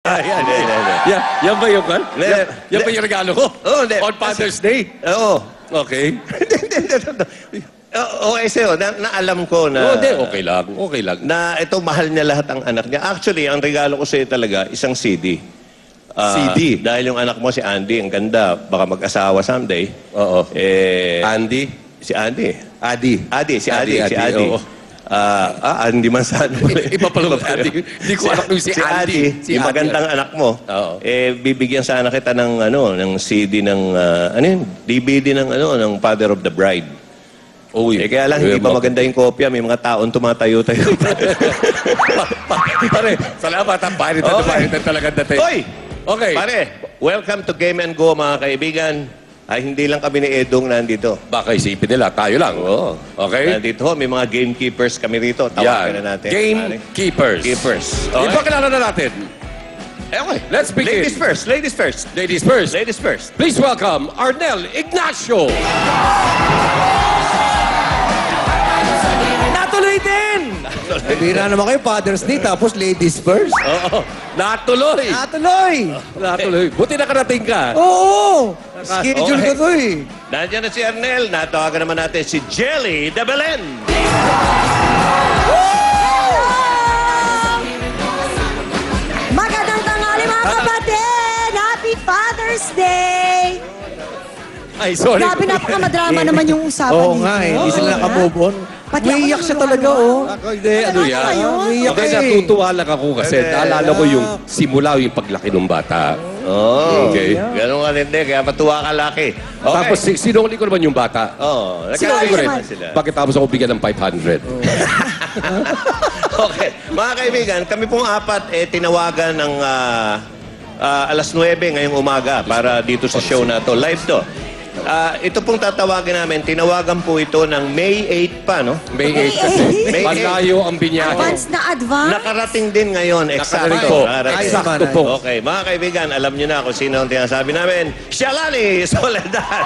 Yan. Yan ba yung kan? Hindi. Yan ba yung regalo ko? Oo, hindi. On Father's Day? Oo. Okay. Okay sa'yo, na alam ko na... Hindi, okay lang. Okay lang. Na ito, mahal niya lahat ang anak niya. Actually, ang regalo ko sa'yo talaga, isang CD. CD? Dahil yung anak mo, si Andy, ang ganda. Baka mag-asawa someday. Oo. Andy? Si Andy. Adi. Si Adi. Oo. Andy Manzano. Iba pala yung Adi. Hindi ko alam kung si Andy. Si yung magandang anak mo. Oo. Bibigyan sana kita ng ng CD ng DVD ng Father of the Bride. Uy. Kaya lang hindi pa maganda yung kopya, may mga taon tumatayo-tayo. Pare, salamat. Paritan talaga dati. Hoy! Okay. Pare, welcome to Game and Go mga kaibigan. Ay, hindi lang kami ni Edong nandito. Baka isipin nila, tayo lang. Oo. Okay? Nandito ho, may mga gamekeepers kami rito. Tawagan na natin. Gamekeepers. Keepers. Okay. Ipakilala na natin. Okay. Let's begin. Ladies first. Ladies first. Ladies first. Please welcome Arnel Ignacio. Natuloy din! Bira naman kayo, Father's Day, tapos ladies first. Oo. Natuloy. Natuloy! Buti nakarating ka. Oo! Schedule ko to eh. Nandiyan na si Arnel. Natawagan naman natin si Jelly de Belen. Magandang tanghali mga kapatid! Happy Father's Day! Ay, sorry. Grabe, napakamadrama naman yung usapan Oo dito. nga eh, hindi sila nakamove on. Pati Umiiyak ako siya talaga oh. Ako, hindi, ano yan? kayo? Umiiyak Hindi, eh. natutuwa lang ako kasi naalala ko yung simula yung paglaki ng bata. Oh, Okay. Ganun ka hindi, kaya matuwa ka laki. Okay. Tapos sinuli ko naman yung bata. Oh, Sinuli ko rin. naman sila. Bakit tapos ako bigyan ng 500? Okay. Mga kaibigan, kami pong apat tinawagan ng alas 9 ngayong umaga para dito sa show na to. Live to. Ito pong tatawagin namin, tinawagan po ito ng May 8 pa, no? May 8 kasi. May Malayo ang binyahe. Advance na advance. Nakarating din ngayon, Nakarating eksakto. po. Nakarating. Eksakto po. Okay, mga kaibigan, alam niyo na kung sino ang tinasabi namin. Shalani Soledad!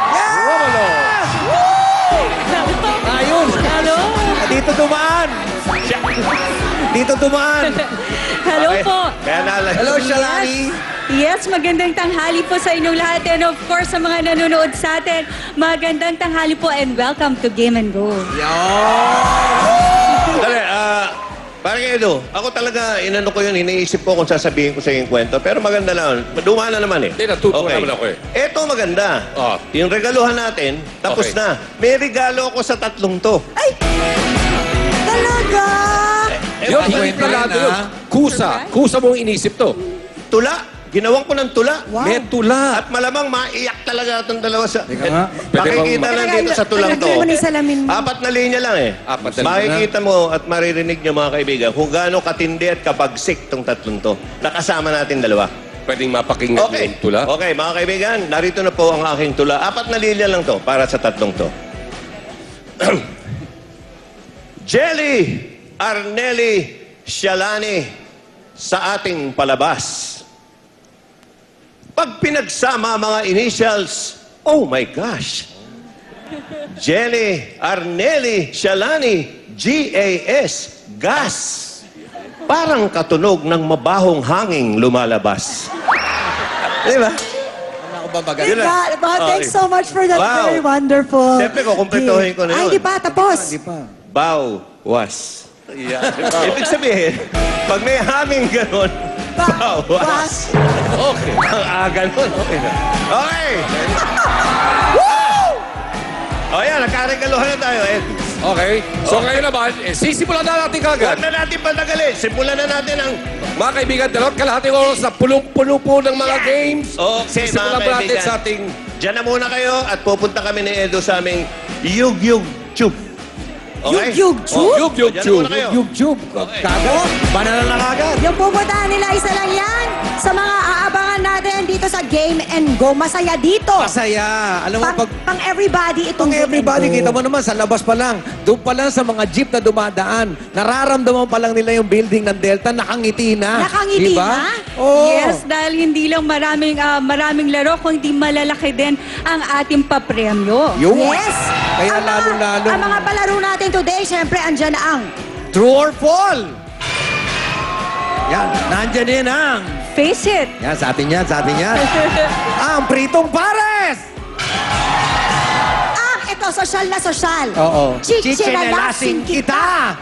Ayun! Hello? Dito dumaan! Dito dumaan! Hello Okay. po. Kaya Hello, Shalani! Yes, magandang tanghali po sa inyong lahat. And of course, sa mga nanonood sa atin, magandang tanghali po and welcome to Game and Go. Dali, parang Edo, ako talaga, inano ko yun, iniisip ko kung sasabihin ko sa yung kwento. Pero maganda lang, dumaan na naman eh. Hindi, natutuwa naman ako eh. Eto maganda. Oh. Yung regaluhan natin, tapos Okay. na. May regalo ako sa tatlong to. Ay! Talaga? Yun, Ay, hindi wait, planado wait, yun. Surprise? Kusa mong inisip to. Tula. Ginawang ko ng tula. Wow. May tula. At malamang maiyak talaga itong dalawa sa... Teka nga. Makikita lang dito sa tulang to. Lagyan mo na yung salamin mo. Apat na linya lang eh. Apat na linya. Makikita mo at maririnig nyo mga kaibigan kung gaano katindi at kabagsik tong tatlong to. Nakasama natin dalawa. Pwedeng mapakinggan Okay. yung tula. Okay, mga kaibigan, narito na po ang aking tula. Apat na linya lang to para sa tatlong to. Jelly Arneli Shalani sa ating palabas. Pag pinagsama mga initials, oh my gosh! Jelly Arneli Shalani, G-A-S, gas. Parang katunog ng mabahong hanging lumalabas. Di ba? Ako ba magaling? Diba? Diba? Thanks so much for that Wow. very wonderful. Siyempre, kukumpletuhin ko na Ay, yun. di pa, tapos. Hindi pa. Bow was. Ibig sabihin, pag may hanging ganon, bow was. Okay. Ang ganon. Okay na. Okay. O yan, nagkaregaluhan na tayo. Okay. So ngayon naman, sisimulan na natin kagad. Huwag na natin patagalin. Simulan na natin ang... Mga kaibigan, dalawang kalahating oras na pulong-pulo po ng mga games. Okay, Sisimulan mga ba natin kaibigan. sa ating... Diyan na muna kayo at pupunta kami ni Edo sa aming Yug-Yug Tube. Okay? Yug-Yug-Tube? Yug-Yug Diyan na Tube. muna kayo. YouTube. Kagad. Banana na kagad. Yung pupuntahan nila, isa lang yan. Sa mga aabangan natin dito sa Game and Go. Masaya dito. Masaya. Alam mo, pag Pang everybody itong pang everybody, kita mo naman sa labas pa lang, doon pa lang sa mga jeep na dumadaan, nararamdaman pa lang nila yung building ng Delta, nakangiti na. Nakangiti Diba? na? Oo. Yes, dahil hindi lang maraming laro, kundi malalaki din ang ating papremyo. Yung Yes! Kaya Ang mga- lalo-lalo. Ang mga palaro natin today, syempre, andyan na ang True or fall? Yan, nandyan din ang face it. Yan, sa atin yan, sa atin yan. Ang pritong pares! Ito, sosyal na sosyal. Oo. Chichinalasin kita.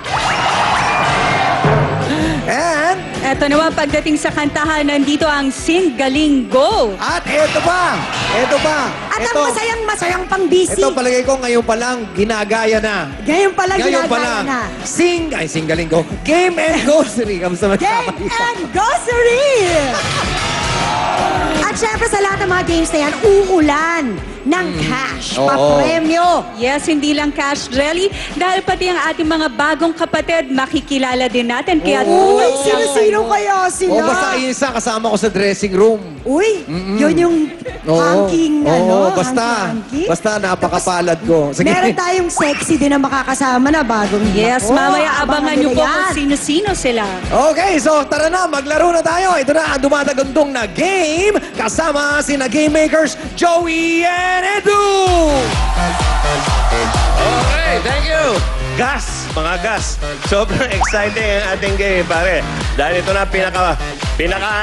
And, Eto naman, pagdating sa kantahan, nandito ang Sing Galing Go. at ito pa. At ang masayang pang-busy. Ito palagay ko ngayon pa lang ginagaya na. Ngayon pala Ngayon pa ginagaya lang. na. Sing galing ko. Game and Grocery. Kamusta Game and Grocery! At syempre sa lahat ng mga games na yan, uulan ng cash, Oo. papremyo. Yes, hindi lang cash rally, dahil pati ang ating mga bagong kapatid, makikilala din natin. Kaya Uy, sino-sino kaya sila? O basta isa kasama ko sa dressing room. Uy, yun yung hangking, hangking. Basta napakapalad ko. Sige. Meron tayong sexy din na makakasama na bagong Yes, Nako, mamaya abangan nyo po nila kung yan. sino-sino sila. Okay, so tara na, maglaro na tayo. Ito na ang dumadagundong na game kasama sina Game Makers, Joey and Edu! Okay, thank you. Gas, mga gas. Sobrang exciting ang ating game, pare. Dahil ito na pinaka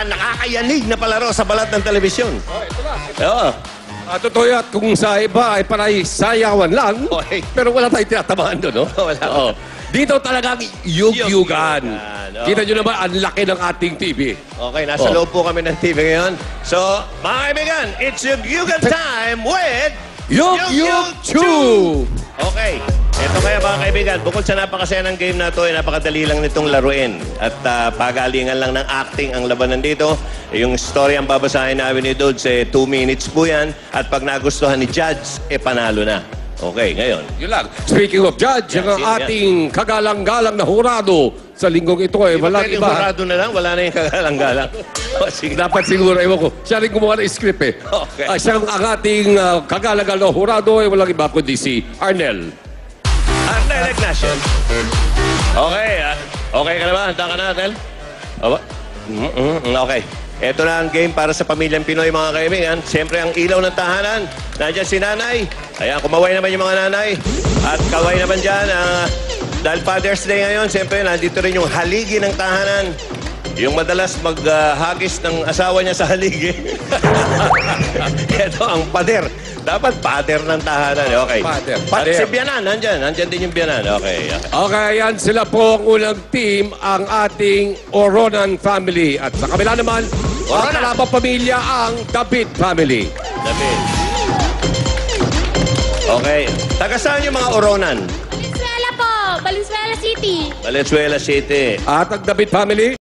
nakakayanig na palaro sa balat ng telebisyon. Ito na. Oo. Totoo yan, kung sa iba ay panay sayawan lang, Okay. pero wala tayong tinatamaan doon, no? Wala. Oo. Dito talagang yug-yugan. Yug-yugan, oo. Kita nyo naman, ang laki ng ating TV. Okay, nasa loob po kami ng TV ngayon. So, mga kaibigan, it's Yugyugan time with Yug-Yug-Chew! Okay. Ito kaya mga kaibigan, bukod sa napakasaya ng game na ito, ay napakadali lang nitong laruin. At pagalingan lang ng acting ang labanan dito. Yung story ang babasahin namin ni Dudes, 2 minutes po yan. At pag nagustuhan ni Judge, panalo na. Okay, ngayon. Yun lang. Speaking of judge, Yan, ang sino yan? ating kagalang-galang na hurado sa linggong ito ay walang Pwedeng iba. hurado na lang, wala na yung kagalang-galang. O, sige. Dapat siguro, ewan ko, siya rin gumawa ng script eh. Okay. Siya ang ating kagalang-galang na hurado ay walang iba kundi si Arnel. Arnel Ignacio. Okay, okay ka na ba? Handa ka na, Arnel? Aba? Okay. Ito na ang game para sa pamilyang Pinoy, mga kaibigan. Siyempre, ang ilaw ng tahanan. Nandiyan si nanay. Ayan, kumaway naman yung mga nanay. At kaway naman dyan. Dahil Father's Day ngayon, siyempre, nandito rin yung haligi ng tahanan. Yung madalas maghagis ng asawa niya sa haligi. Ito ang pader. Dapat pader ng tahanan. Okay. Pader. Si Bianan, nandyan. Nandyan din yung Bianan. Okay. Okay, yan sila po ang unang team, ang ating Oronan family. At sa kabila naman, ang kalabang pamilya, ang David family. David. Okay. Taga saan yung mga Oronan? Valenzuela po! Valenzuela City! Valenzuela City. At ang David family,